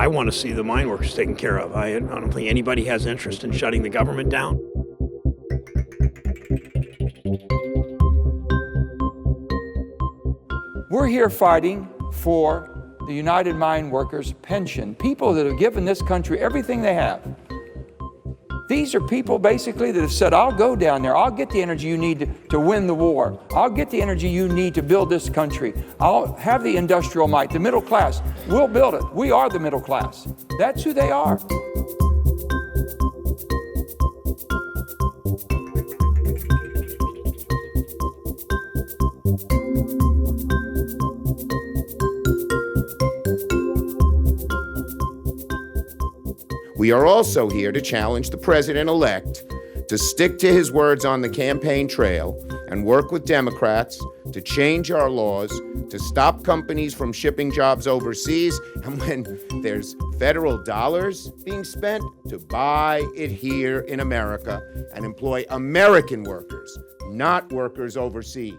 I want to see the mine workers taken care of. I don't think anybody has interest in shutting the government down. We're here fighting for the United Mine Workers pension, people that have given this country everything they have. These are people basically that have said, I'll go down there, I'll get the energy you need to win the war, I'll get the energy you need to build this country, I'll have the industrial might, the middle class, we'll build it. We are the middle class. That's who they are. We are also here to challenge the president-elect to stick to his words on the campaign trail and work with Democrats to change our laws, to stop companies from shipping jobs overseas, and when there's federal dollars being spent, to buy it here in America and employ American workers, not workers overseas.